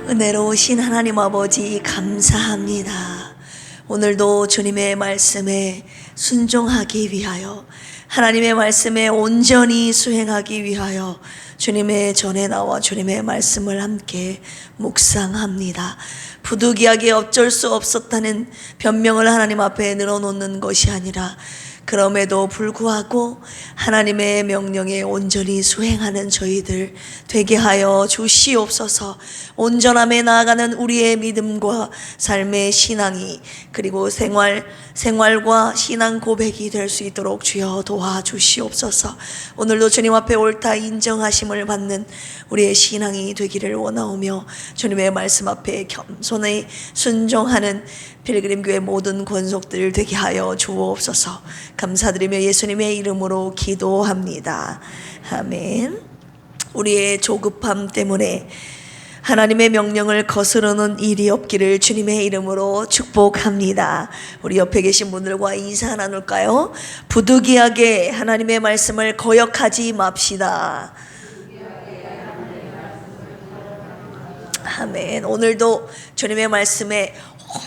은혜로우신 하나님 아버지 감사합니다. 오늘도 주님의 말씀에 순종하기 위하여, 하나님의 말씀에 온전히 수행하기 위하여 주님의 전에 나와 주님의 말씀을 함께 묵상합니다. 부득이하게 어쩔 수 없었다는 변명을 하나님 앞에 늘어놓는 것이 아니라, 그럼에도 불구하고 하나님의 명령에 온전히 수행하는 저희들 되게 하여 주시옵소서. 온전함에 나아가는 우리의 믿음과 삶의 신앙이, 그리고 생활과 신앙 고백이 될 수 있도록 주여 도와주시옵소서. 오늘도 주님 앞에 옳다 인정하심을 받는 우리의 신앙이 되기를 원하오며, 주님의 말씀 앞에 겸손히 순종하는 필그림교회 모든 권속들 되게 하여 주옵소서. 감사드리며 예수님의 이름으로 기도합니다. 아멘. 우리의 조급함 때문에 하나님의 명령을 거스르는 일이 없기를 주님의 이름으로 축복합니다. 우리 옆에 계신 분들과 인사 나눌까요? 부득이하게 하나님의 말씀을 거역하지 맙시다. 아멘. 오늘도 주님의 말씀에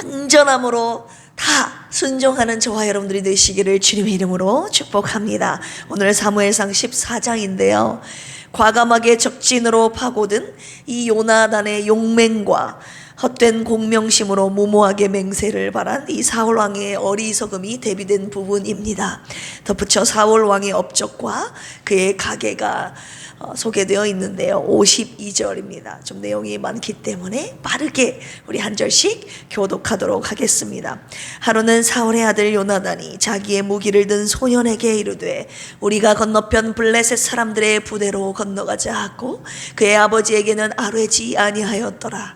온전함으로 다 순종하는 저와 여러분들이 되시기를 주님의 이름으로 축복합니다. 오늘 사무엘상 14장인데요. 과감하게 적진으로 파고든 이 요나단의 용맹과 헛된 공명심으로 무모하게 맹세를 바란 이 사울 왕의 어리석음이 대비된 부분입니다. 덧붙여 사울 왕의 업적과 그의 가계가 소개되어 있는데요. 52절입니다. 좀 내용이 많기 때문에 빠르게 우리 한 절씩 교독하도록 하겠습니다. 하루는 사울의 아들 요나단이 자기의 무기를 든 소년에게 이르되, 우리가 건너편 블레셋 사람들의 부대로 건너가자 하고 그의 아버지에게는 아뢰지 아니하였더라.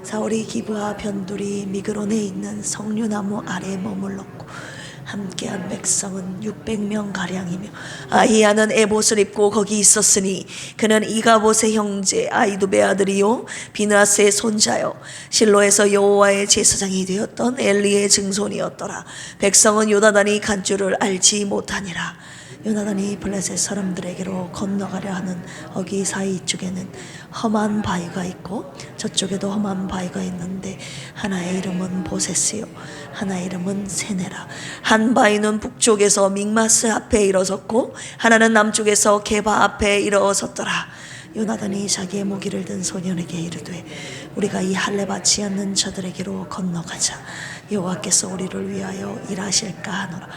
사울이 기브아 변두리 미그론에 있는 석류나무 아래 머물렀고 함께한 백성은 600명 가량이며, 아히야는 에봇을 입고 거기 있었으니 그는 이가봇의 형제 아이두베 아들이요 비느하스의 손자요 실로에서 여호와의 제사장이 되었던 엘리의 증손이었더라. 백성은 요나단이 간 줄을 알지 못하니라. 요나단이 블레셋 사람들에게로 건너가려 하는 어기 사이 쪽에는 험한 바위가 있고 저쪽에도 험한 바위가 있는데, 하나의 이름은 보세스요 하나의 이름은 세네라. 한 바위는 북쪽에서 믹마스 앞에 일어섰고 하나는 남쪽에서 게바 앞에 일어섰더라. 요나단이 자기의 무기를 든 소년에게 이르되, 우리가 이 할례 받지 않는 저들에게로 건너가자. 여호와께서 우리를 위하여 일하실까 하노라.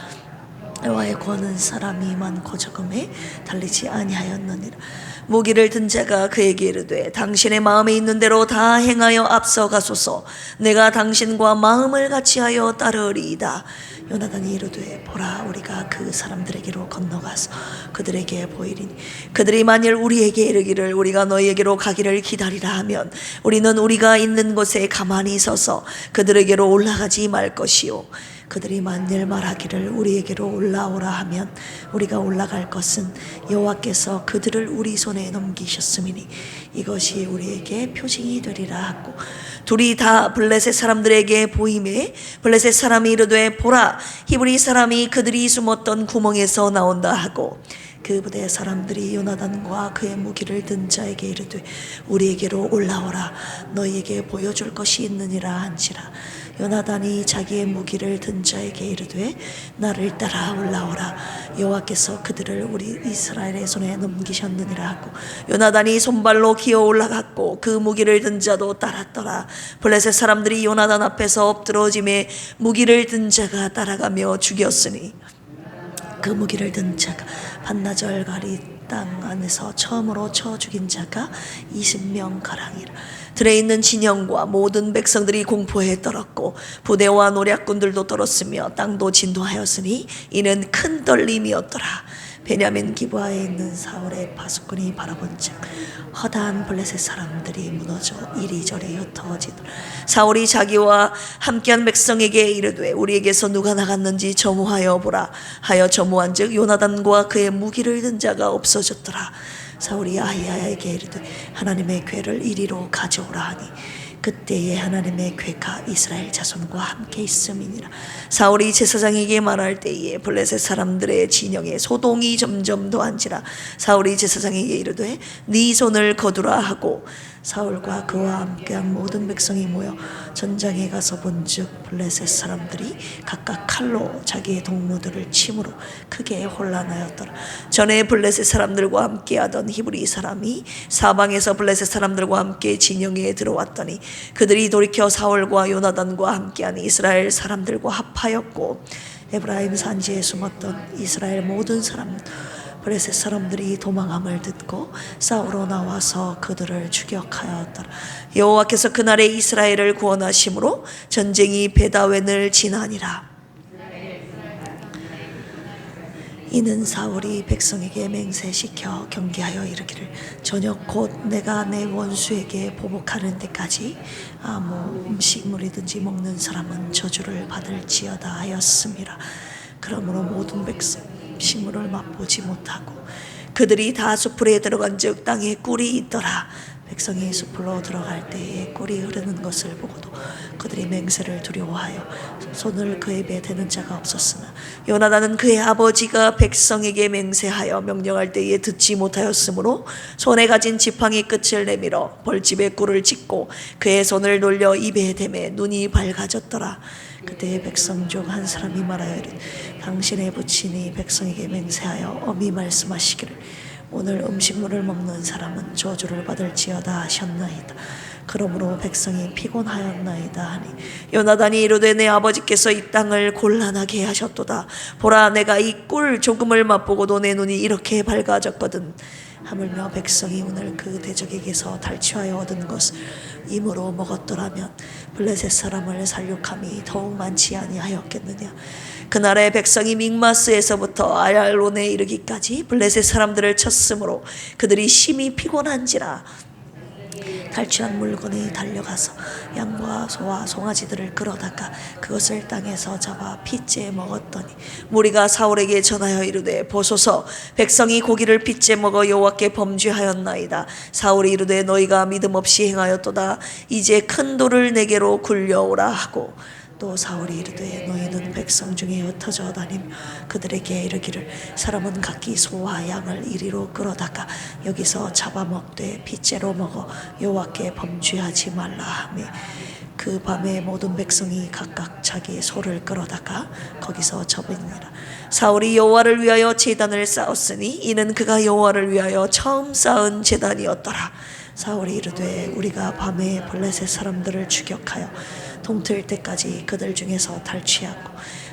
여호와의 권은 사람이 많고 적음에 달리지 아니하였느니라. 무기를 든 자가 그에게 이르되, 당신의 마음에 있는 대로 다 행하여 앞서가소서. 내가 당신과 마음을 같이하여 따르리이다. 요나단이 이르되, 보라, 우리가 그 사람들에게로 건너가서 그들에게 보이리니 그들이 만일 우리에게 이르기를 우리가 너희에게로 가기를 기다리라 하면, 우리는 우리가 있는 곳에 가만히 서서 그들에게로 올라가지 말 것이요, 그들이 만일 말하기를 우리에게로 올라오라 하면 우리가 올라갈 것은 여호와께서 그들을 우리 손에 넘기셨음이니 이것이 우리에게 표징이 되리라 하고, 둘이 다 블레셋 사람들에게 보이매 블레셋 사람이 이르되, 보라, 히브리 사람이 그들이 숨었던 구멍에서 나온다 하고, 그 부대 사람들이 요나단과 그의 무기를 든 자에게 이르되, 우리에게로 올라오라. 너희에게 보여줄 것이 있느니라 한지라. 요나단이 자기의 무기를 든 자에게 이르되, 나를 따라 올라오라. 여호와께서 그들을 우리 이스라엘의 손에 넘기셨느니라 하고, 요나단이 손발로 기어 올라갔고 그 무기를 든 자도 따랐더라. 블레셋 사람들이 요나단 앞에서 엎드러짐에 무기를 든 자가 따라가며 죽였으니, 그 무기를 든 자가 반나절 가리 땅 안에서 처음으로 쳐 죽인 자가 20명 가량이라. 들에 있는 진영과 모든 백성들이 공포에 떨었고 부대와 노략군들도 떨었으며 땅도 진동하였으니 이는 큰 떨림이었더라. 베냐민 기브아에 있는 사울의 파수꾼이 바라본즉 허다한 블레셋 사람들이 무너져 이리저리 흩어지더라. 사울이 자기와 함께한 백성에게 이르되, 우리에게서 누가 나갔는지 점호하여 보라 하여 점호한즉 요나단과 그의 무기를 든 자가 없어졌더라. 사울이 아히야에게 이르되, 하나님의 궤를 이리로 가져오라 하니 그때에 하나님의 궤가 이스라엘 자손과 함께 있음이니라. 사울이 제사장에게 말할 때에 블레셋 사람들의 진영에 소동이 점점 더한지라. 사울이 제사장에게 이르되, 네 손을 거두라 하고 사울과 그와 함께한 모든 백성이 모여 전장에 가서 본즉 블레셋 사람들이 각각 칼로 자기의 동무들을 침으로 크게 혼란하였더라. 전에 블레셋 사람들과 함께하던 히브리 사람이 사방에서 블레셋 사람들과 함께 진영에 들어왔더니 그들이 돌이켜 사울과 요나단과 함께한 이스라엘 사람들과 합하였고 에브라임 산지에 숨었던 이스라엘 모든 사람 블레셋 사람들이 도망함을 듣고 싸우러 나와서 그들을 추격하였더라. 여호와께서 그날에 이스라엘을 구원하심으로 전쟁이 베다웬을 지나니라. 이는 사울이 백성에게 맹세시켜 경계하여 이르기를 저녁 곧 내가 내 원수에게 보복하는 데까지 아무 음식물이든지 먹는 사람은 저주를 받을지어다 하였음이라. 그러므로 모든 백성 식물을 맛보지 못하고 그들이 다 숲풀에 들어간즉 땅에 꿀이 있더라. 백성이 숲으로 들어갈 때에 꿀이 흐르는 것을 보고도 그들이 맹세를 두려워하여 손을 그 입에 대는 자가 없었으나 요나단은 그의 아버지가 백성에게 맹세하여 명령할 때에 듣지 못하였으므로 손에 가진 지팡이 끝을 내밀어 벌집에 꿀을 찍고 그의 손을 놀려 입에 대매 눈이 밝아졌더라. 그때 백성 중 한 사람이 말하여 이르되 당신의 부친이 백성에게 맹세하여 엄히 말씀하시기를 오늘 음식물을 먹는 사람은 저주를 받을지어다 하셨나이다. 그러므로 백성이 피곤하였나이다 하니 요나단이 이르되 내 아버지께서 이 땅을 곤란하게 하셨도다. 보라 내가 이 꿀 조금을 맛보고도 내 눈이 이렇게 밝아졌거든. 하물며 백성이 오늘 그 대적에게서 탈취하여 얻은 것을 임으로 먹었더라면 블레셋 사람을 살육함이 더욱 많지 아니하였겠느냐. 그날에 백성이 믹마스에서부터 아얄론에 이르기까지 블레셋 사람들을 쳤으므로 그들이 심히 피곤한지라. 탈취한 물건이 달려가서 양과 소와 송아지들을 끌어다가 그것을 땅에서 잡아 핏째 먹었더니 무리가 사울에게 전하여 이르되 보소서 백성이 고기를 핏째 먹어 여호와께 범죄하였나이다. 사울이 이르되 너희가 믿음 없이 행하였도다. 이제 큰 돌을 내게로 굴려오라 하고 또 사울이 이르되 너희는 백성 중에 흩어져 다니며 그들에게 이르기를 사람은 각기 소와 양을 이리로 끌어다가 여기서 잡아먹되 핏째로 먹어 여호와께 범죄하지 말라 하며 그 밤에 모든 백성이 각각 자기 소를 끌어다가 거기서 접으니라. 사울이 여호와를 위하여 제단을 쌓았으니 이는 그가 여호와를 위하여 처음 쌓은 제단이었더라. 사울이 이르되 우리가 밤에 블레셋 사람들을 추격하여 동틀 때까지 그들 중에서 탈취하고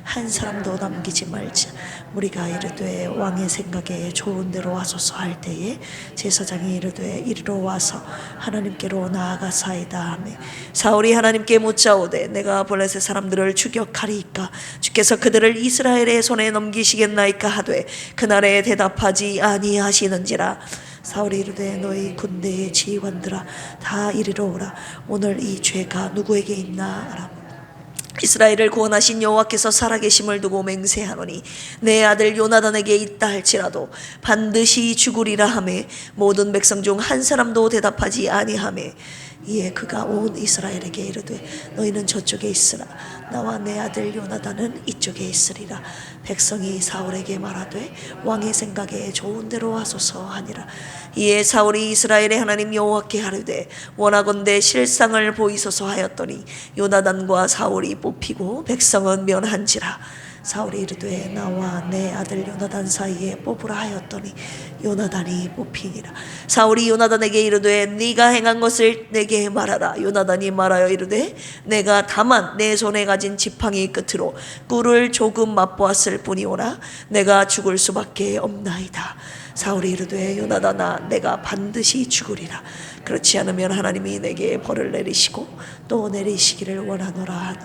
한 사람도 남기지 말자. 우리가 이르되 왕의 생각에 좋은 대로 하소서 할 때에 제사장이 이르되 이리로 와서 하나님께로 나아가사이다 하며 사울이 하나님께 묻자오되 내가 블레셋 사람들을 추격하리이까 주께서 그들을 이스라엘의 손에 넘기시겠나이까 하되 그날에 대답하지 아니하시는지라. 사울이 이르되 너희 군대의 지휘관들아 다 이리로 오라. 오늘 이 죄가 누구에게 있나. 이스라엘을 구원하신 여호와께서 살아계심을 두고 맹세하노니 내 아들 요나단에게 있다 할지라도 반드시 죽으리라 하매 모든 백성 중 한 사람도 대답하지 아니하매 이에 그가 온 이스라엘에게 이르되 너희는 저쪽에 있으라 나와 내 아들 요나단은 이쪽에 있으리라. 백성이 사울에게 말하되 왕의 생각에 좋은 대로 하소서 하니라. 이에 사울이 이스라엘의 하나님 여호와께 하르되 원하건대 실상을 보이소서 하였더니 요나단과 사울이 뽑히고 백성은 면한지라. 사울이 이르되 나와 내 아들 요나단 사이에 뽑으라 하였더니 요나단이 뽑히니라. 사울이 요나단에게 이르되 네가 행한 것을 내게 말하라. 요나단이 말하여 이르되 내가 다만 내 손에 가진 지팡이 끝으로 꿀을 조금 맛보았을 뿐이오라. 내가 죽을 수밖에 없나이다. 사울이 이르되 요나단아 내가 반드시 죽으리라. 그렇지 않으면 하나님이 내게 벌을 내리시고 또 내리시기를 원하노라 하니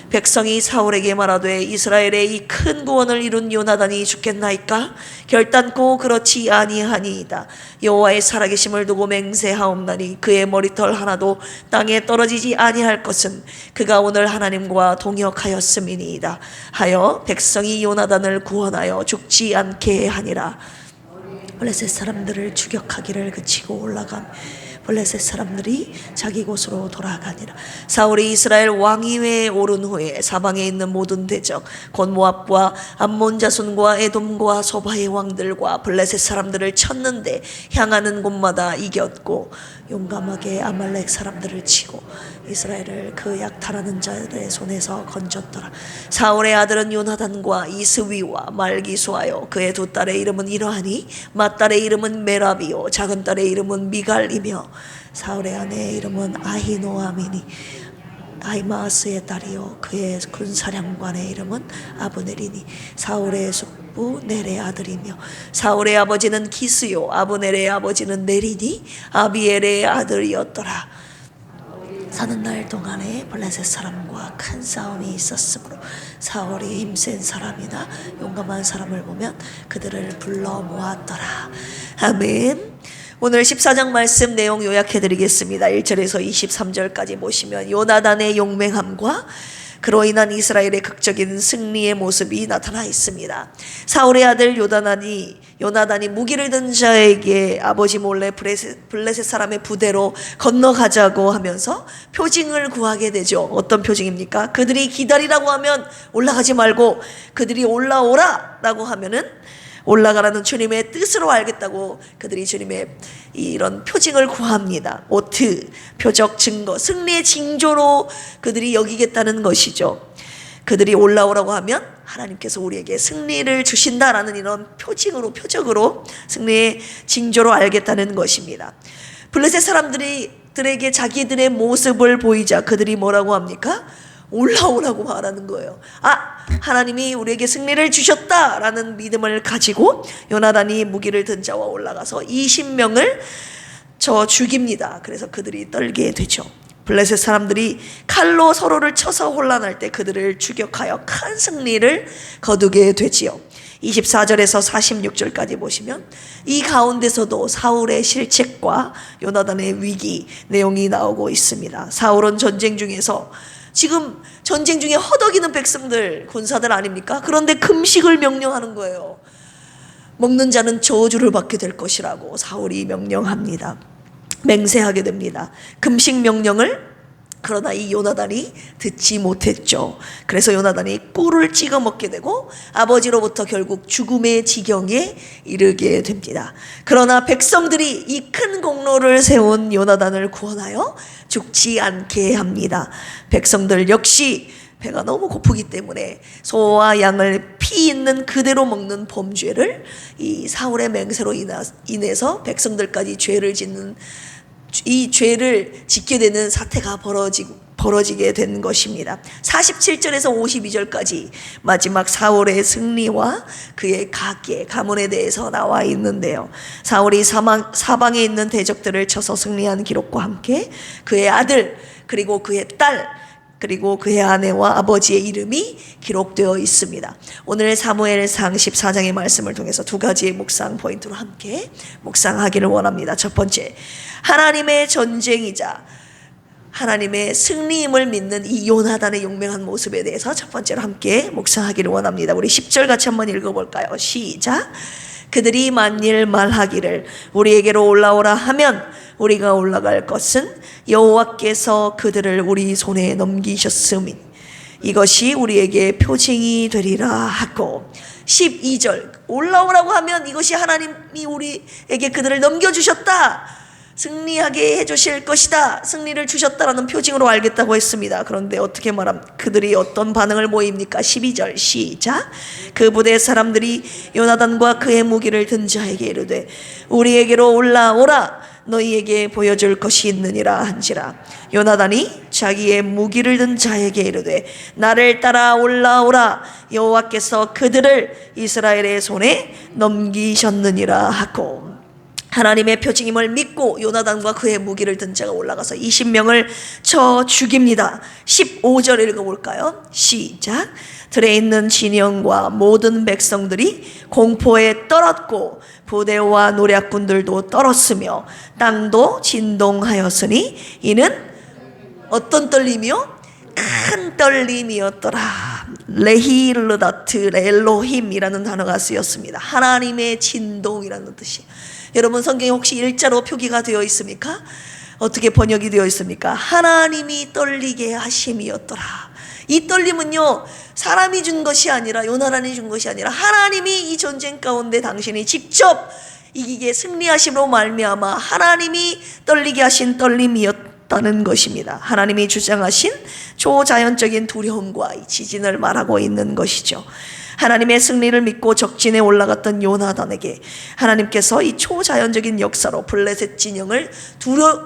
백성이 사울에게 말하되 이스라엘의 이 큰 구원을 이룬 요나단이 죽겠나이까? 결단코 그렇지 아니하니이다. 여호와의 살아계심을 두고 맹세하옵나니 그의 머리털 하나도 땅에 떨어지지 아니할 것은 그가 오늘 하나님과 동역하였음이니이다 하여 백성이 요나단을 구원하여 죽지 않게 하니라. 블레셋 사람들을 추격하기를 그치고 올라감 블레셋 사람들이 자기 곳으로 돌아가니라. 사울이 이스라엘 왕위에 오른 후에 사방에 있는 모든 대적 곧 모압과 암몬 자손과 에돔과 소바의 왕들과 블레셋 사람들을 쳤는데 향하는 곳마다 이겼고 용감하게 아말렉 사람들을 치고 이스라엘을 그 약탈하는 자들의 손에서 건졌더라. 사울의 아들은 요나단과 이스위와 말기수하여 그의 두 딸의 이름은 이러하니 맏딸의 이름은 메라비요 작은 딸의 이름은 미갈이며 사울의 아내의 이름은 아히노아미니 아히마스의 딸이요 그의 군사령관의 이름은 아브넬이니 사울의 숙부 넬의 아들이며 사울의 아버지는 기스요 아브넬의 아버지는 넬이니 아비엘의 아들이었더라. 사는 날 동안에 블레셋 사람과 큰 싸움이 있었으므로 사울이 힘센 사람이나 용감한 사람을 보면 그들을 불러 모았더라. 아멘. 오늘 14장 말씀 내용 요약해드리겠습니다. 1절에서 23절까지 보시면 요나단의 용맹함과 그로 인한 이스라엘의 극적인 승리의 모습이 나타나 있습니다. 사울의 아들 요나단이 무기를 든 자에게 아버지 몰래 블레셋 사람의 부대로 건너가자고 하면서 표징을 구하게 되죠. 어떤 표징입니까? 그들이 기다리라고 하면 올라가지 말고 그들이 올라오라 라고 하면은 올라가라는 주님의 뜻으로 알겠다고 그들이 주님의 이런 표징을 구합니다. 오트, 표적, 증거, 승리의 징조로 그들이 여기겠다는 것이죠. 그들이 올라오라고 하면 하나님께서 우리에게 승리를 주신다라는 이런 표적으로 승리의 징조로 알겠다는 것입니다. 블레셋 사람들에게 자기들의 모습을 보이자 그들이 뭐라고 합니까? 올라오라고 말하는 거예요. 하나님이 우리에게 승리를 주셨다라는 믿음을 가지고 요나단이 무기를 든 자와 올라가서 20명을 죽입니다. 그래서 그들이 떨게 되죠. 블레셋 사람들이 칼로 서로를 쳐서 혼란할 때 그들을 추격하여 큰 승리를 거두게 되지요. 24절에서 46절까지 보시면 이 가운데서도 사울의 실책과 요나단의 위기 내용이 나오고 있습니다. 사울은 전쟁 중에서 지금 전쟁 중에 허덕이는 백성들, 군사들 아닙니까? 그런데 금식을 명령하는 거예요. 먹는 자는 저주를 받게 될 것이라고 사울이 명령합니다. 맹세하게 됩니다. 금식 명령을 그러나 이 요나단이 듣지 못했죠. 그래서 요나단이 꿀을 찍어 먹게 되고 아버지로부터 결국 죽음의 지경에 이르게 됩니다. 그러나 백성들이 이 큰 공로를 세운 요나단을 구원하여 죽지 않게 합니다. 백성들 역시 배가 너무 고프기 때문에 소와 양을 피 있는 그대로 먹는 범죄를 이 사울의 맹세로 인해서 백성들까지 죄를 짓는 이 죄를 짓게 되는 사태가 벌어지게 된 것입니다. 47절에서 52절까지 마지막 사울의 승리와 그의 가문에 대해서 나와 있는데요. 사울이 사방에 있는 대적들을 쳐서 승리한 기록과 함께 그의 아들 그리고 그의 딸 그리고 그의 아내와 아버지의 이름이 기록되어 있습니다. 오늘 사무엘상 14장의 말씀을 통해서 두 가지의 묵상 포인트로 함께 묵상하기를 원합니다. 첫 번째, 하나님의 전쟁이자 하나님의 승리임을 믿는 이 요나단의 용맹한 모습에 대해서 첫 번째로 함께 묵상하기를 원합니다. 우리 10절 같이 한번 읽어볼까요? 시작. 그들이 만일 말하기를 우리에게로 올라오라 하면 우리가 올라갈 것은 여호와께서 그들을 우리 손에 넘기셨음이 이것이 우리에게 표징이 되리라 하고 12절 올라오라고 하면 이것이 하나님이 우리에게 그들을 넘겨주셨다 승리하게 해주실 것이다 승리를 주셨다라는 표징으로 알겠다고 했습니다. 그런데 어떻게 그들이 어떤 반응을 보입니까? 12절 시작. 그 부대 사람들이 요나단과 그의 무기를 든 자에게 이르되 우리에게로 올라오라 너희에게 보여줄 것이 있느니라 한지라. 요나단이 자기의 무기를 든 자에게 이르되 나를 따라 올라오라 여호와께서 그들을 이스라엘의 손에 넘기셨느니라 하고 하나님의 표징임을 믿고 요나단과 그의 무기를 든 자가 올라가서 20명을 쳐 죽입니다. 15절 읽어볼까요? 시작. 들에 있는 진영과 모든 백성들이 공포에 떨었고 부대와 노략군들도 떨었으며 땅도 진동하였으니 이는 어떤 떨림이요? 큰 떨림이었더라. 레히르다트 엘로힘이라는 단어가 쓰였습니다. 하나님의 진동이라는 뜻이. 여러분 성경에 혹시 일자로 표기가 되어 있습니까? 어떻게 번역이 되어 있습니까? 하나님이 떨리게 하심이었더라. 이 떨림은요, 사람이 준 것이 아니라, 요나단이 준 것이 아니라 하나님이 이 전쟁 가운데 당신이 직접 이기게 승리하심으로 말미암아 하나님이 떨리게 하신 떨림이었다는 것입니다. 하나님이 주장하신 초자연적인 두려움과 이 지진을 말하고 있는 것이죠. 하나님의 승리를 믿고 적진에 올라갔던 요나단에게 하나님께서 이 초자연적인 역사로 블레셋 진영을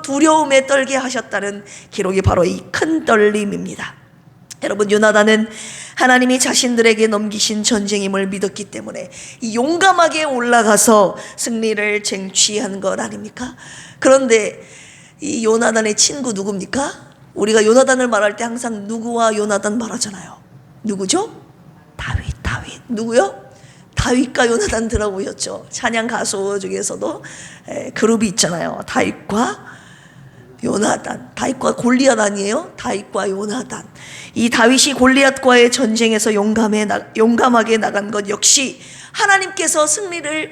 두려움에 떨게 하셨다는 기록이 바로 이 큰 떨림입니다. 여러분, 요나단은 하나님이 자신들에게 넘기신 전쟁임을 믿었기 때문에 이 용감하게 올라가서 승리를 쟁취한 것 아닙니까? 그런데 이 요나단의 친구 누굽니까? 우리가 요나단을 말할 때 항상 누구와 요나단 말하잖아요. 누구죠? 다윗. 누구요? 다윗과 요나단 들어보셨죠? 찬양 가수 중에서도 그룹이 있잖아요. 다윗과 요나단. 다윗과 골리앗 아니에요? 다윗과 요나단. 이 다윗이 골리앗과의 전쟁에서 용감하게 나간 것 역시 하나님께서 승리를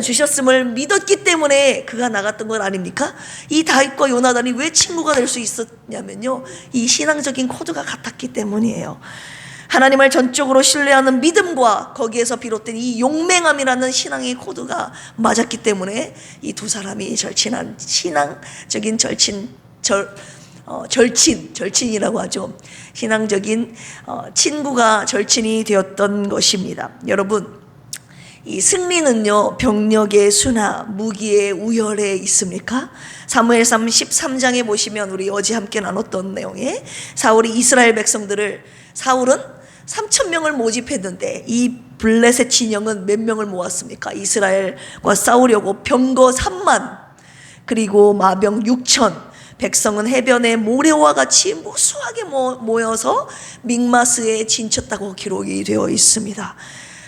주셨음을 믿었기 때문에 그가 나갔던 것 아닙니까? 이 다윗과 요나단이 왜 친구가 될 수 있었냐면요, 이 신앙적인 코드가 같았기 때문이에요. 하나님을 전적으로 신뢰하는 믿음과 거기에서 비롯된 이 용맹함이라는 신앙의 코드가 맞았기 때문에 이 두 사람이 절친한 신앙적인 절친이라고 하죠. 신앙적인 친구가 절친이 되었던 것입니다. 여러분, 이 승리는요, 병력의 수나 무기의 우열에 있습니까? 사무엘상 13장에 보시면 우리 어제 함께 나눴던 내용에 사울은 3,000명을 모집했는데 이 블레셋 진영은 몇 명을 모았습니까? 이스라엘과 싸우려고 병거 3만, 그리고 마병 6천, 백성은 해변에 모래와 같이 무수하게 모여서 믹마스에 진쳤다고 기록이 되어 있습니다.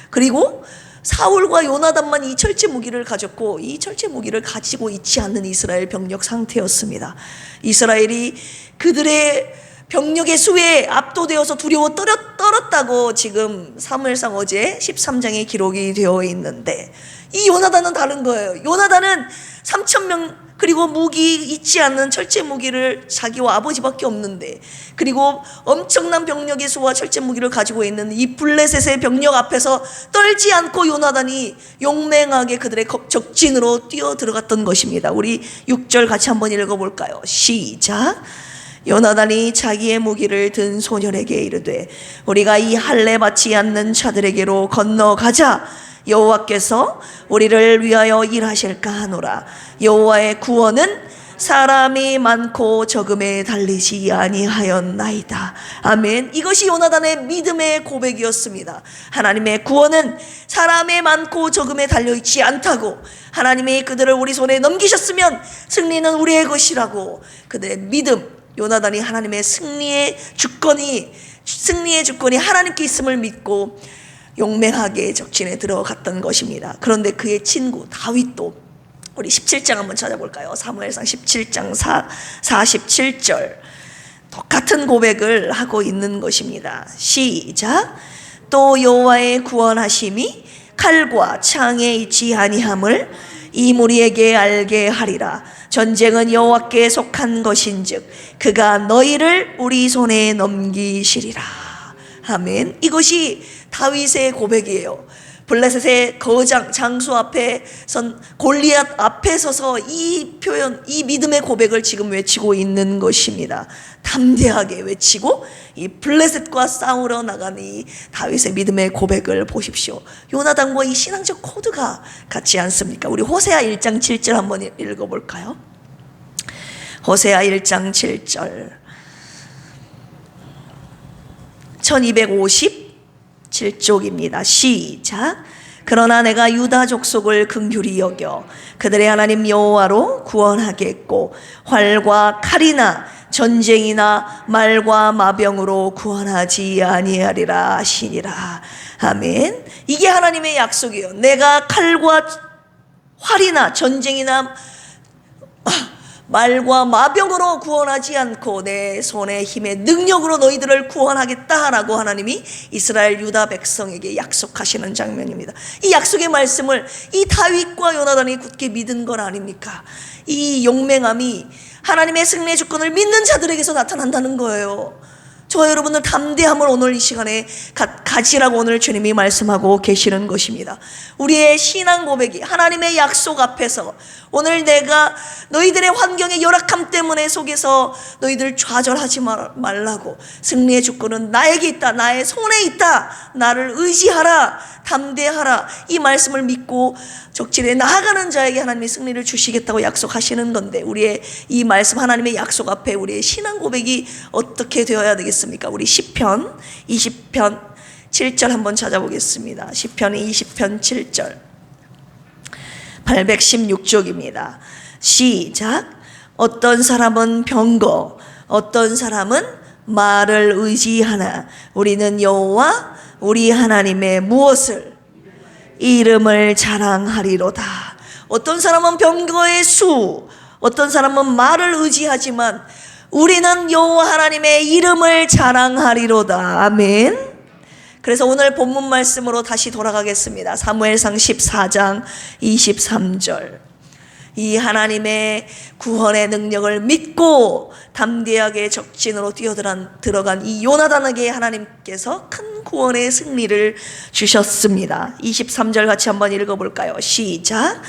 그리고 사울과 요나단만 이 철제 무기를 가졌고 이 철제 무기를 가지고 있지 않는 이스라엘 병력 상태였습니다. 이스라엘이 그들의 병력의 수에 압도되어서 두려워 떨었다고 지금 사무엘상 어제 13장에 기록이 되어 있는데, 이 요나단은 다른 거예요. 요나단은 3,000명 그리고 무기 있지 않는 철제 무기를 자기와 아버지밖에 없는데, 그리고 엄청난 병력의 수와 철제 무기를 가지고 있는 이 블레셋의 병력 앞에서 떨지 않고 요나단이 용맹하게 그들의 적진으로 뛰어 들어갔던 것입니다. 우리 6절 같이 한번 읽어볼까요? 시작. 요나단이 자기의 무기를 든 소년에게 이르되 우리가 이 할례 받지 않는 자들에게로 건너가자. 여호와께서 우리를 위하여 일하실까 하노라. 여호와의 구원은 사람이 많고 적음에 달리지 아니하였나이다. 아멘. 이것이 요나단의 믿음의 고백이었습니다. 하나님의 구원은 사람의 많고 적음에 달려있지 않다고, 하나님이 그들을 우리 손에 넘기셨으면 승리는 우리의 것이라고, 그들의 믿음, 요나단이 하나님의 승리의 주권이 하나님께 있음을 믿고 용맹하게 적진에 들어갔던 것입니다. 그런데 그의 친구 다윗도, 우리 17장 한번 찾아볼까요? 사무엘상 17장 47절 똑같은 고백을 하고 있는 것입니다. 시작. 또 여호와의 구원하심이 칼과 창에 있지 아니함을 이 무리에게 알게 하리라. 전쟁은 여호와께 속한 것인즉 그가 너희를 우리 손에 넘기시리라. 아멘. 이것이 다윗의 고백이에요. 블레셋의 거장 장수 앞에 선 골리앗 앞에 서서 이 표현, 이 믿음의 고백을 지금 외치고 있는 것입니다. 담대하게 외치고 이 블레셋과 싸우러 나간 이 다윗의 믿음의 고백을 보십시오. 요나단과 이 신앙적 코드가 같지 않습니까? 우리 호세아 1장 7절 한번 읽어볼까요? 호세아 1장 7절 1257쪽입니다. 시작. 그러나 내가 유다 족속을 긍휼히 여겨 그들의 하나님 여호와로 구원하겠고 활과 칼이나 전쟁이나 말과 마병으로 구원하지 아니하리라 하시니라. 아멘. 이게 하나님의 약속이에요. 내가 칼과 활이나 전쟁이나 말과 마병으로 구원하지 않고 내 손의 힘의 능력으로 너희들을 구원하겠다라고 하나님이 이스라엘 유다 백성에게 약속하시는 장면입니다. 이 약속의 말씀을 이 다윗과 요나단이 굳게 믿은 건 아닙니까? 이 용맹함이 하나님의 승리의 주권을 믿는 자들에게서 나타난다는 거예요. 저와 여러분들 담대함을 오늘 이 시간에 가지라고 오늘 주님이 말씀하고 계시는 것입니다. 우리의 신앙 고백이 하나님의 약속 앞에서 오늘 내가 너희들의 환경의 열악함 때문에 속에서 너희들 좌절하지 말라고, 승리의 주권은 나에게 있다, 나의 손에 있다, 나를 의지하라, 담대하라, 이 말씀을 믿고 적진에 나아가는 자에게 하나님이 승리를 주시겠다고 약속하시는 건데, 우리의 이 말씀 하나님의 약속 앞에 우리의 신앙 고백이 어떻게 되어야 되겠습니까? 우리 시편 20편 7절 한번 찾아보겠습니다. 시편 20편 7절 816쪽입니다. 시작. 어떤 사람은 병거, 어떤 사람은 말을 의지하나 우리는 여호와 우리 하나님의 무엇을? 이름을 자랑하리로다. 어떤 사람은 병거의 수, 어떤 사람은 말을 의지하지만 우리는 여호와 하나님의 이름을 자랑하리로다. 아멘. 그래서 오늘 본문 말씀으로 다시 돌아가겠습니다. 사무엘상 14장 23절. 이 하나님의 구원의 능력을 믿고 담대하게 적진으로 뛰어들어간 이 요나단에게 하나님께서 큰 구원의 승리를 주셨습니다. 23절 같이 한번 읽어볼까요? 시작.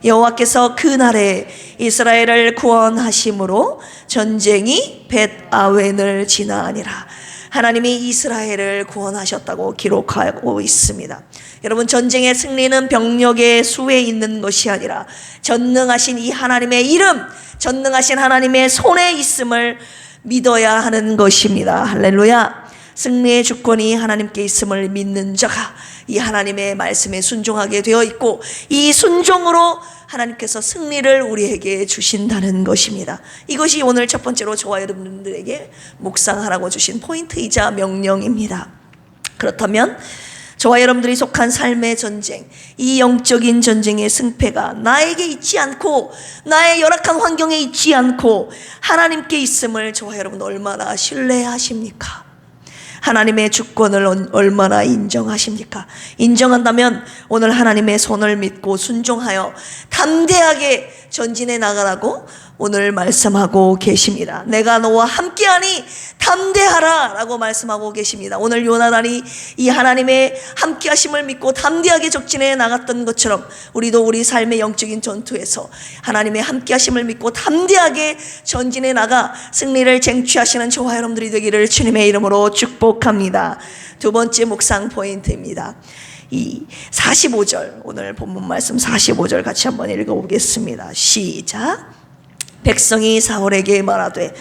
여호와께서 그날에 이스라엘을 구원하심으로 전쟁이 벳아웬을 지나니라. 하나님이 이스라엘을 구원하셨다고 기록하고 있습니다. 여러분, 전쟁의 승리는 병력의 수에 있는 것이 아니라 전능하신 이 하나님의 이름, 전능하신 하나님의 손에 있음을 믿어야 하는 것입니다. 할렐루야. 승리의 주권이 하나님께 있음을 믿는 자가 이 하나님의 말씀에 순종하게 되어 있고, 이 순종으로 하나님께서 승리를 우리에게 주신다는 것입니다. 이것이 오늘 첫 번째로 저와 여러분들에게 묵상하라고 주신 포인트이자 명령입니다. 그렇다면 저와 여러분들이 속한 삶의 전쟁, 이 영적인 전쟁의 승패가 나에게 있지 않고 나의 열악한 환경에 있지 않고 하나님께 있음을 저와 여러분 얼마나 신뢰하십니까? 하나님의 주권을 얼마나 인정하십니까? 인정한다면 오늘 하나님의 손을 믿고 순종하여 담대하게 전진해 나가라고 오늘 말씀하고 계십니다. 내가 너와 함께하니 담대하라 라고 말씀하고 계십니다. 오늘 요나단이 이 하나님의 함께하심을 믿고 담대하게 적진해 나갔던 것처럼 우리도 우리 삶의 영적인 전투에서 하나님의 함께하심을 믿고 담대하게 전진해 나가 승리를 쟁취하시는 저와 여러분들이 되기를 주님의 이름으로 축복합니다. 두 번째 묵상 포인트입니다. 이 45절, 오늘 본문 말씀 45절 같이 한번 읽어보겠습니다. 시작. 백성이 사울에게 말하되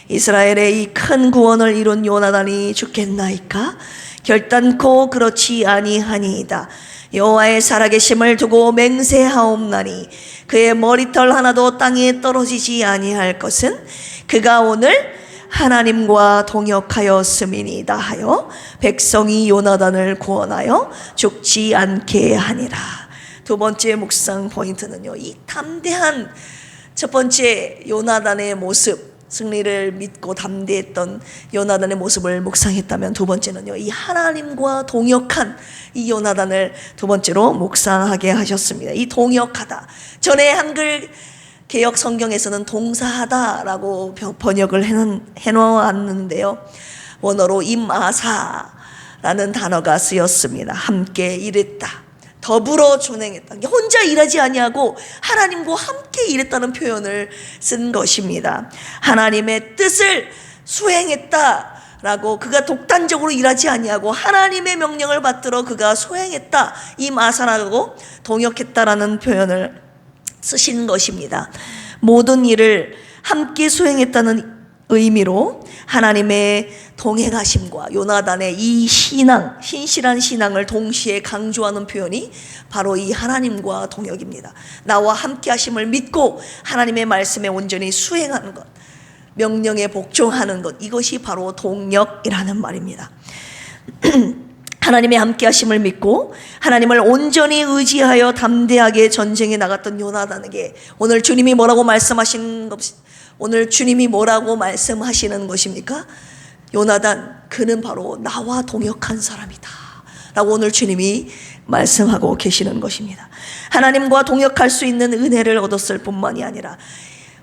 이스라엘의 이 큰 구원을 이룬 요나단이 죽겠나이까? 결단코 그렇지 아니하니이다. 여호와의 살아계심을 두고 맹세하옵나니 그의 머리털 하나도 땅에 떨어지지 아니할 것은 그가 오늘 하나님과 동역하였음이니이다 하여 백성이 요나단을 구원하여 죽지 않게 하니라. 두 번째 묵상 포인트는요, 이 담대한 첫 번째 요나단의 모습, 승리를 믿고 담대했던 요나단의 모습을 묵상했다면, 두 번째는요, 이 하나님과 동역한 이 요나단을 두 번째로 묵상하게 하셨습니다. 이 동역하다, 전에 한글 개역 성경에서는 동사하다라고 번역을 해놓았는데요, 원어로 임아사라는 단어가 쓰였습니다. 함께 일했다, 더불어 존행했다. 혼자 일하지 아니하고 하나님과 함께 일했다는 표현을 쓴 것입니다. 하나님의 뜻을 수행했다라고, 그가 독단적으로 일하지 아니하고 하나님의 명령을 받들어 그가 수행했다, 이 마사라고 동역했다라는 표현을 쓰신 것입니다. 모든 일을 함께 수행했다는 의미로 하나님의 동행하심과 요나단의 이 신앙, 신실한 신앙을 동시에 강조하는 표현이 바로 이 하나님과 동역입니다. 나와 함께 하심을 믿고 하나님의 말씀에 온전히 수행하는 것, 명령에 복종하는 것, 이것이 바로 동역이라는 말입니다. 하나님의 함께 하심을 믿고 하나님을 온전히 의지하여 담대하게 전쟁에 나갔던 요나단에게 오늘 주님이 뭐라고 말씀하시는 오늘 주님이 뭐라고 말씀하시는 것입니까? 요나단, 그는 바로 나와 동역한 사람이다 라고 오늘 주님이 말씀하고 계시는 것입니다. 하나님과 동역할 수 있는 은혜를 얻었을 뿐만이 아니라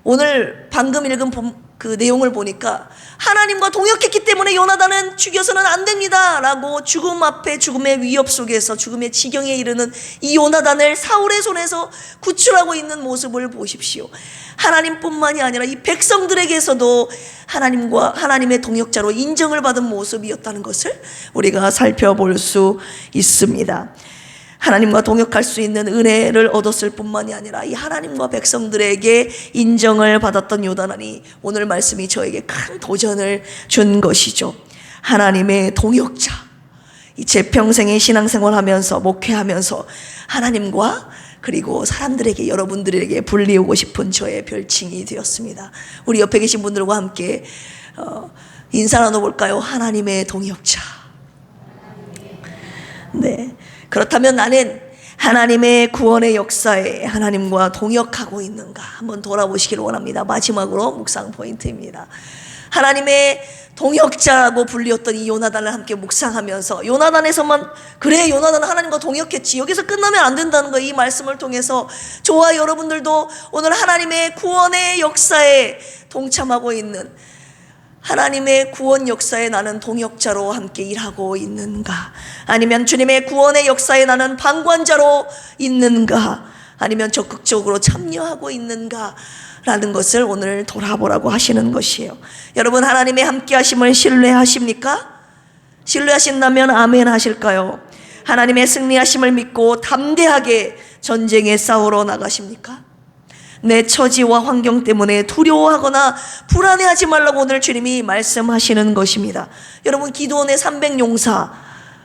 오늘 방금 읽은 그 내용을 보니까 하나님과 동역했기 때문에 요나단은 죽여서는 안 됩니다 라고 죽음 앞에 죽음의 위협 속에서 죽음의 지경에 이르는 이 요나단을 사울의 손에서 구출하고 있는 모습을 보십시오. 하나님뿐만이 아니라 이 백성들에게서도 하나님과 하나님의 동역자로 인정을 받은 모습이었다는 것을 우리가 살펴볼 수 있습니다. 하나님과 동역할 수 있는 은혜를 얻었을 뿐만이 아니라 이 하나님과 백성들에게 인정을 받았던 요나단이 오늘 말씀이 저에게 큰 도전을 준 것이죠. 하나님의 동역자. 제 평생의 신앙생활하면서 목회하면서 하나님과 그리고 사람들에게, 여러분들에게 불리우고 싶은 저의 별칭이 되었습니다. 우리 옆에 계신 분들과 함께 인사 나눠볼까요? 하나님의 동역자. 네. 그렇다면 나는 하나님의 구원의 역사에 하나님과 동역하고 있는가 한번 돌아보시기를 원합니다. 마지막으로 묵상 포인트입니다. 하나님의 동역자라고 불리었던 이 요나단을 함께 묵상하면서 요나단에서만 그래 요나단은 하나님과 동역했지 여기서 끝나면 안 된다는 거, 이 말씀을 통해서 저와 여러분들도 오늘 하나님의 구원의 역사에 동참하고 있는, 하나님의 구원 역사에 나는 동역자로 함께 일하고 있는가? 아니면 주님의 구원의 역사에 나는 방관자로 있는가? 아니면 적극적으로 참여하고 있는가? 라는 것을 오늘 돌아보라고 하시는 것이에요. 여러분, 하나님의 함께 하심을 신뢰하십니까? 신뢰하신다면 아멘 하실까요? 하나님의 승리하심을 믿고 담대하게 전쟁에 싸우러 나가십니까? 내 처지와 환경 때문에 두려워하거나 불안해하지 말라고 오늘 주님이 말씀하시는 것입니다. 여러분, 기드온의 300용사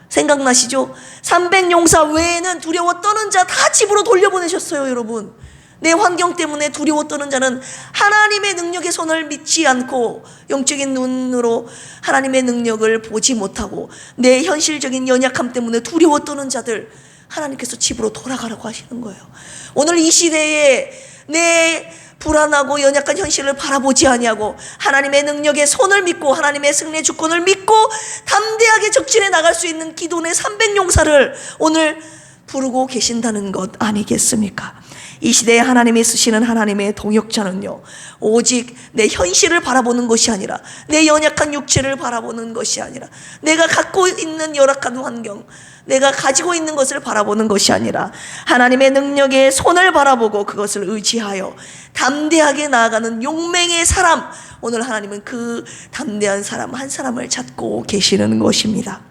생각나시죠? 300용사 외에는 두려워 떠는 자 다 집으로 돌려보내셨어요. 여러분, 내 환경 때문에 두려워 떠는 자는 하나님의 능력의 손을 믿지 않고 영적인 눈으로 하나님의 능력을 보지 못하고 내 현실적인 연약함 때문에 두려워 떠는 자들, 하나님께서 집으로 돌아가라고 하시는 거예요. 오늘 이 시대에 내 불안하고 연약한 현실을 바라보지 아니하고 하나님의 능력의 손을 믿고 하나님의 승리의 주권을 믿고 담대하게 적진에 나갈 수 있는 기도의 300용사를 오늘 부르고 계신다는 것 아니겠습니까? 이 시대에 하나님이 쓰시는 하나님의 동역자는요, 오직 내 현실을 바라보는 것이 아니라, 내 연약한 육체를 바라보는 것이 아니라, 내가 갖고 있는 열악한 환경, 내가 가지고 있는 것을 바라보는 것이 아니라 하나님의 능력의 손을 바라보고 그것을 의지하여 담대하게 나아가는 용맹의 사람, 오늘 하나님은 그 담대한 사람 한 사람을 찾고 계시는 것입니다.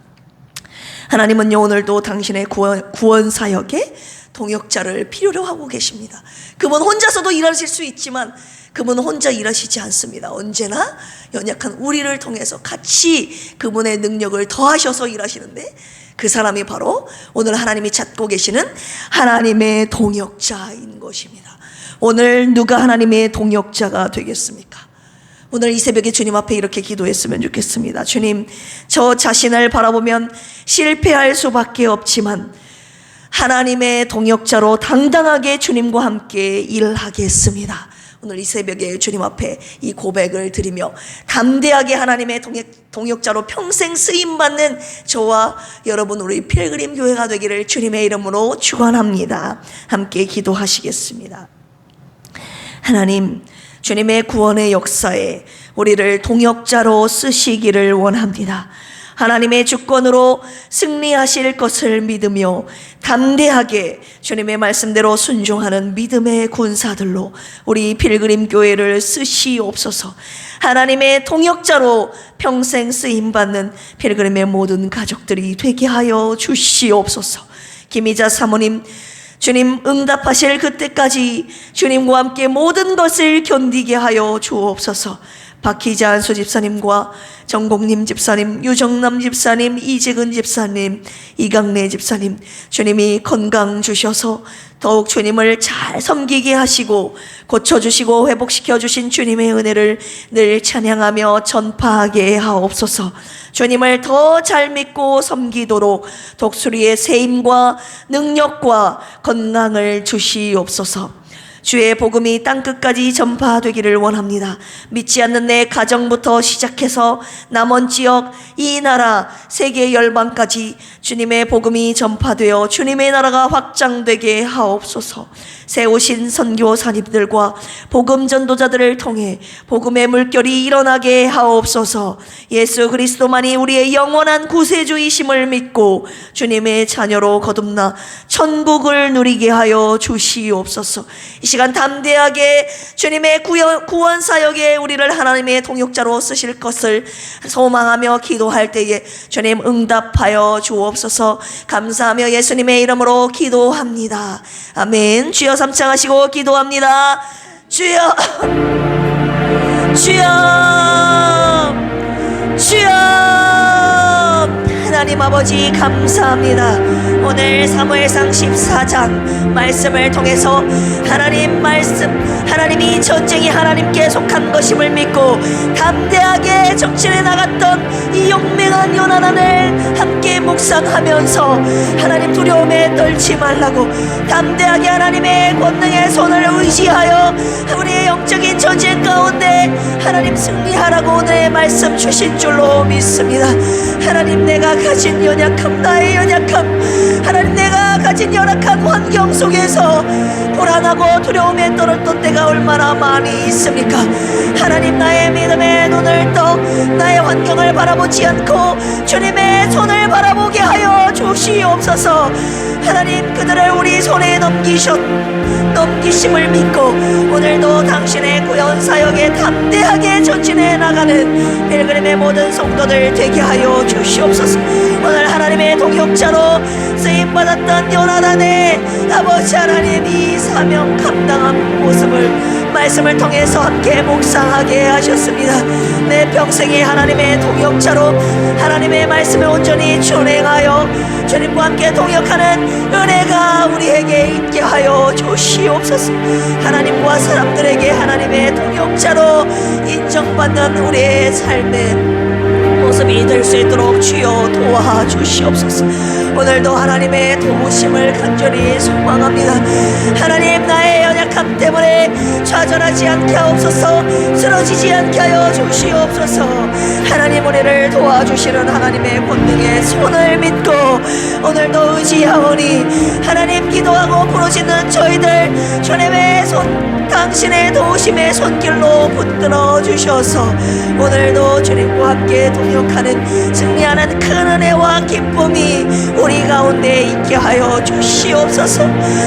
하나님은요, 오늘도 당신의 구원 사역에 동역자를 필요로 하고 계십니다. 그분 혼자서도 일하실 수 있지만 그분은 혼자 일하시지 않습니다. 언제나 연약한 우리를 통해서 같이 그분의 능력을 더하셔서 일하시는데, 그 사람이 바로 오늘 하나님이 찾고 계시는 하나님의 동역자인 것입니다. 오늘 누가 하나님의 동역자가 되겠습니까? 오늘 이 새벽에 주님 앞에 이렇게 기도했으면 좋겠습니다. 주님, 저 자신을 바라보면 실패할 수밖에 없지만 하나님의 동역자로 당당하게 주님과 함께 일하겠습니다. 오늘 이 새벽에 주님 앞에 이 고백을 드리며 담대하게 하나님의 동역자로 평생 쓰임받는 저와 여러분, 우리 필그림 교회가 되기를 주님의 이름으로 축원합니다. 함께 기도하시겠습니다. 하나님, 주님의 구원의 역사에 우리를 동역자로 쓰시기를 원합니다. 하나님의 주권으로 승리하실 것을 믿으며 담대하게 주님의 말씀대로 순종하는 믿음의 군사들로 우리 필그림 교회를 쓰시옵소서. 하나님의 동역자로 평생 쓰임받는 필그림의 모든 가족들이 되게 하여 주시옵소서. 김희자 사모님, 주님 응답하실 그때까지 주님과 함께 모든 것을 견디게 하여 주옵소서. 박희자 안수 집사님과 정곡님 집사님, 유정남 집사님, 이재근 집사님, 이강래 집사님, 주님이 건강 주셔서 더욱 주님을 잘 섬기게 하시고 고쳐주시고 회복시켜 주신 주님의 은혜를 늘 찬양하며 전파하게 하옵소서. 주님을 더 잘 믿고 섬기도록 독수리의 세임과 능력과 건강을 주시옵소서. 주의 복음이 땅끝까지 전파되기를 원합니다. 믿지 않는 내 가정부터 시작해서 남원 지역, 이 나라, 세계 열방까지 주님의 복음이 전파되어 주님의 나라가 확장되게 하옵소서. 세우신 선교사님들과 복음 전도자들을 통해 복음의 물결이 일어나게 하옵소서. 예수 그리스도만이 우리의 영원한 구세주이심을 믿고 주님의 자녀로 거듭나 천국을 누리게 하여 주시옵소서. 이 시간 담대하게 주님의 구원 사역에 우리를 하나님의 동역자로 쓰실 것을 소망하며 기도할 때에 주님 응답하여 주옵소서. 감사하며 예수님의 이름으로 기도합니다. 아멘. 주여 삼창하시고 기도합니다. 주여, 주여, 주여. 하나님 아버지 감사합니다. 오늘 사무엘상 14장 말씀을 통해서 하나님 말씀, 하나님이 전쟁이 하나님께 속한 것임을 믿고 담대하게 적진에 나갔던 이 용맹한 요나단을 함께 묵상하면서 하나님 두려움에 떨지 말라고 담대하게 하나님의 권능의 손을 의지하여 우리의 영적인 전쟁 가운데 하나님 승리하라고 오늘의 말씀 주신 줄로 믿습니다. 하나님, 내가 가진 연약함, 나의 연약함, 하나님 내가 가진 열악한 환경 속에서 불안하고 두려움에 떨었던 때가 얼마나 많이 있습니까? 하나님, 나의 믿음의 눈을 떠 나의 환경을 바라보지 않고 주님의 손을 바라보게 하여 주시옵소서. 하나님, 그들을 우리 손에 넘기심을 믿고 오늘도 당신의 구원 사역에 담대하게 전진해 나가는 필그림의 모든 성도들 되게 하여 주시옵소서. 오늘 하나님의 동역자로 쓰임받았던 요나단의 아버지 하나님, 이 사명 감당한 모습을 말씀을 통해서 함께 묵상하게 하셨습니다. 내 평생이 하나님의 동역자로 하나님의 말씀을 온전히 준행하여 주님과 함께 동역하는 은혜가 우리에게 있게 하여 주시옵소서. 하나님과 사람들에게 하나님의 동역자로 인정받는 우리의 삶의 모습이 될 수 있도록 주여 도와주시옵소서. 오늘도 하나님의 도우심을 간절히 소망합니다. 하나님, 나의 연약함 때문에 좌절하지 않게 하옵소서. 쓰러지지 않게 하여 주시옵소서. 하나님, 우리를 도와주시는 하나님의 권능의 손을 믿고 오늘도 의지하오니 하나님, 기도하고 부르짖는 저희들 주님의 손, 당신의 도우심의 손길로 붙들어 주셔서 오늘도 주님과 함께 동역하는 승리하는 큰 은혜와 기쁨이 우리 가운데 있게 하여 주시옵소서.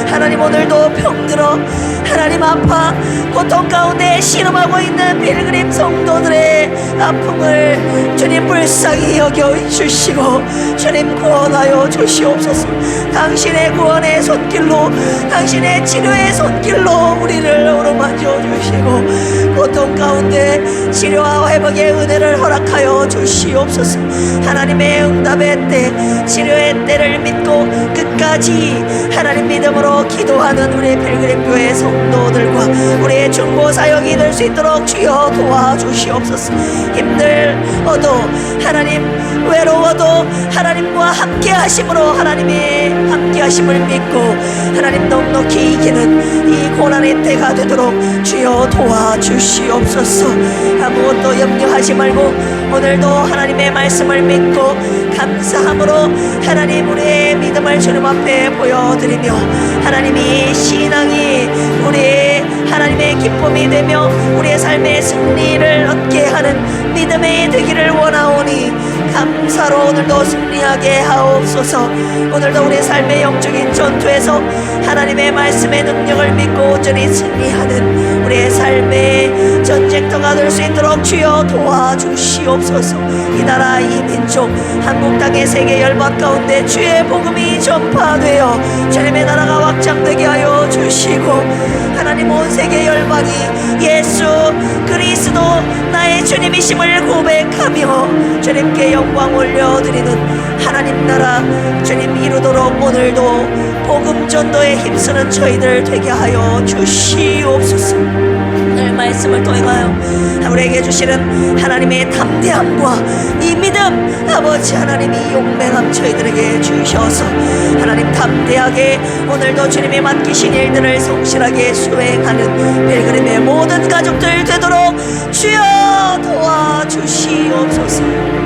하나님, 오늘도 병들어 하나님 아파 고통 가운데 신음하고 있는 필그림 성도들의 아픔을 주님 불쌍히 여겨 주시고 주님 구원하여 주시옵소서. 당신의 구원의 손길로, 당신의 치료의 손길로 우리를 어루만져 주시고 고통 가운데 치료와 회복의 은혜를 허락하여 주시옵소서. 하나님의 응답의 때, 치료의 때를 믿고 끝까지 하나님 믿음으로 기도하는 우리 필그림교회 성도들과 우리의 중보 사역이 될 수 있도록 주여 도와주시옵소서. 힘들어도 하나님, 외로워도 하나님과 함께 하심으로 하나님의 함께 하심을 믿고 하나님 넉넉히 이기는 이 고난의 때가 되도록 주여 도와주시옵소서. 아무것도 염려하지 말고 오늘도 하나님의 말씀을 믿고 감사함으로 하나님 우리의 믿음을 주님 앞에 보여드리며 하나님이 신앙이 우리의 하나님의 기쁨이 되며 우리의 삶의 승리를 얻게 하는 믿음이 되기를 원하오니 감사로 오늘도 승리하게 하옵소서. 오늘도 우리의 삶의 영적인 전투에서 하나님의 말씀의 능력을 믿고 온전히 승리하는 우리의 삶의 전쟁터가 될 수 있도록 주여 도와주시옵소서. 이 나라, 이 민족, 한국 땅의 세계 열방 가운데 주의 복음이 전파되어 주님의 나라가 확장되게 하여 주시고 하나님, 온 세계 열방이 예수 그리스도 나의 주님이심을 고백하며 주님께 영광 올려드리는 하나님 나라 주님 이루도록 오늘도 복음 전도에 힘쓰는 저희들 되게 하여 주시옵소서. 오늘 말씀을 통하여 우리에게 주시는 하나님의 담대함과 이 믿음, 아버지 하나님이 용맹함 저희들에게 주셔서 하나님 담대하게 오늘도 주님이 맡기신 일들을 성실하게 수행하는 필그림의 모든 가족들 되도록 주여 도와주시옵소서.